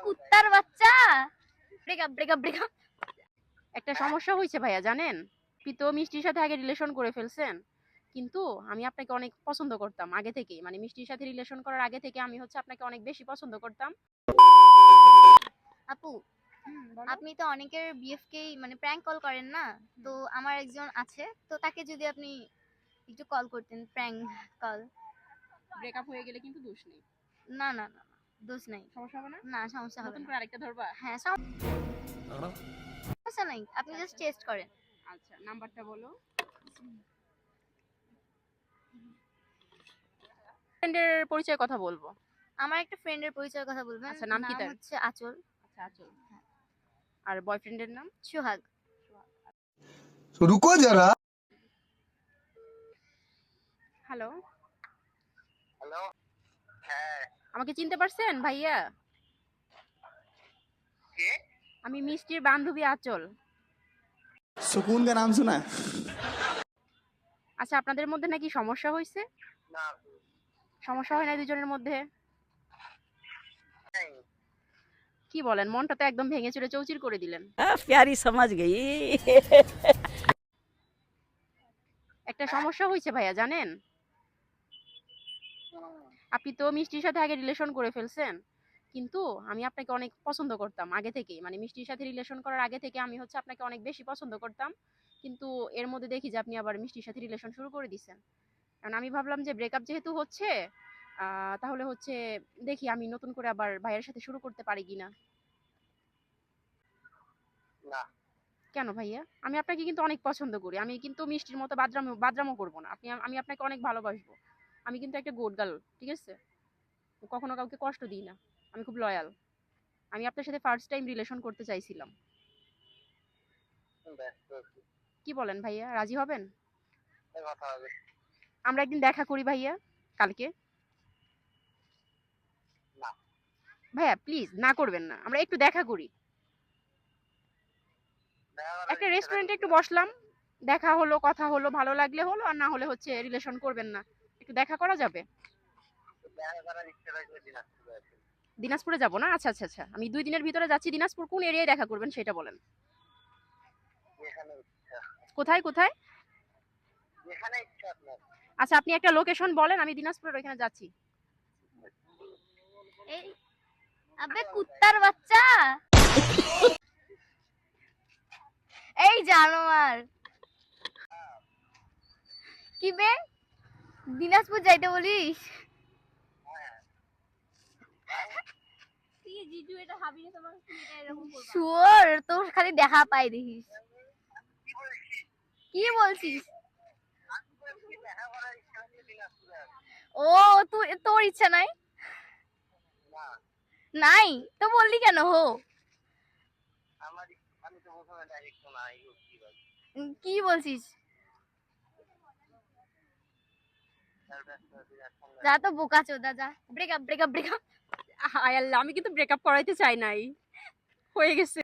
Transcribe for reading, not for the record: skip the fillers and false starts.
কুত্তার বাচ্চা। Breakup breakup breakup. একটা সমস্যা হয়েছে ভাইয়া জানেন, আপনি তো মিষ্টির সাথে আগে রিলেশন করে ফেলছেন, কিন্তু আমি আপনাকে অনেক পছন্দ করতাম আগে থেকেই, মানে মিষ্টির সাথে রিলেশন করার আগে থেকে আমি হচ্ছে আপনাকে অনেক বেশি পছন্দ করতাম। আপু, আপনি তো অনেকের বিএফকেই মানে প্র্যাঙ্ক কল করেন না? তো আমার একজন আছে, তো তাকে যদি আপনি একটু কল করতেন, প্র্যাঙ্ক কল। ব্রেকআপ হয়ে গেলে কিন্তু দোষ নেই। না না না না, দোষ নাই। সমস্যা হবে না? না, সমস্যা হবে নতুন না। করে আরেকটা ধরবা? হ্যাঁ, সমস্যা নাই, আপনি জাস্ট টেস্ট করেন। আচ্ছা, নাম্বারটা বলো। ফ্রেন্ডের পরিচয় কথা বলবো। আমার একটা ফ্রেন্ডের পরিচয়ের কথা বলবেন। আচ্ছা, নাম কি তার? হচ্ছে আঁচল। আচ্ছা, আচল। আর বয়ফ্রেন্ডের নাম? সোহাগ। रुको जरा। Hello, hello. হ্যাঁ, আমাকে চিনতে পারছেন ভাইয়া? কে? আমি মিষ্টির বান্ধবী আচল। सुकून का नाम सुना है? আচ্ছা, আপনাদের মধ্যে নাকি সমস্যা হয়েছে? না, সমস্যা হয় না দুজনের মধ্যে? নাই। কি বলেন, মনটা তো একদম ভেঙে চুরে চৌচির করে দিলেন। प्यारी समझ गई। একটা সমস্যা হয়েছে ভাইয়া জানেন, আপনি তো মিষ্টির সাথে আগে রিলেশন করে ফেলছেন, কিন্তু আমি আপনাকে অনেক পছন্দ করতাম আগে থেকেই, মানে মিষ্টির সাথে রিলেশন করার আগে থেকে আমি হচ্ছে আপনাকে অনেক বেশি পছন্দ করতাম, কিন্তু এর মধ্যে দেখি যে আপনি আবার মিষ্টির সাথে রিলেশন শুরু করে দিছেন। কারণ আমি ভাবলাম যে ব্রেকআপ যেহেতু হচ্ছে, তাহলে হচ্ছে দেখি আমি নতুন করে আবার ভাইয়ের সাথে শুরু করতে পারি কিনা। না, কেন ভাইয়া? আমি আপনাকে কিন্তু অনেক পছন্দ করি, আমি কিন্তু মিষ্টির মতো বাদরামো বাদরামো করবো না, আমি আপনাকে অনেক ভালোবাসবো। আমি কিন্তু একটা গুড গার্ল, ঠিক আছে? কখনো কাউকে কষ্ট দিই না, আমি খুব লয়াল। আমি আপনার সাথে ফার্স্ট টাইম রিলেশন করতে চাইছিলাম। ব্যস্ত আছি। কি বলেন ভাইয়া, রাজি হবেন? এই কথা হবে। আমরা একদিন দেখা করি ভাইয়া, কালকে। না। ভাইয়া প্লিজ না করবেন না, আমরা একটু দেখা করি। দেখা করার একটা ইচ্ছা রেস্টুরেন্টে থাকলে একটু বসলাম, দেখা হলো, কথা হলো, ভালো লাগলে হলো, আর না হলে হচ্ছে রিলেশন করবেন না, একটু দেখা করা যাবে। দেখা করার ইচ্ছা থাকলে দিনাজপুরে আসেন। দিনাজপুরে যাব না? আচ্ছা আচ্ছা আচ্ছা, আমি 2 দিনের ভিতরে যাচ্ছি। দিনাজপুর কোন এরিয়ায় দেখা করবেন সেটা বলেন। যেখানে ইচ্ছা। কোথায় কোথায়? যেখানে ইচ্ছা আপনার। আচ্ছা, আপনি একটা লোকেশন বলেন, আমি দিনাজপুরের ওইখানে যাচ্ছি। এই আবে কুত্তার বাচ্চা। এই জানোয়ার। কি বে, দিনাজপুর যাইতে বলিস? শুয়োর, তোর খালি দেখা পাই দেখিস। কি বলছিস? আমি বলছি দেখা করার ইচ্ছা থাকলে দিনাজপুরে আসেন। ও, তুই তোর ইচ্ছা নাই? না, নাই তো বললি কেন হো? আমি তো প্রথমে ডাইরেক্ট না কি ভাই। কি বলছিস? তার ব্যস্ত আছি, এখন যা তো বোকা চোদা, যা। Breakup breakup breakup. হায় আল্লাহ, আমি কিন্তু ব্রেকআপ করাইতে চাই নাই, হয়ে গেছে।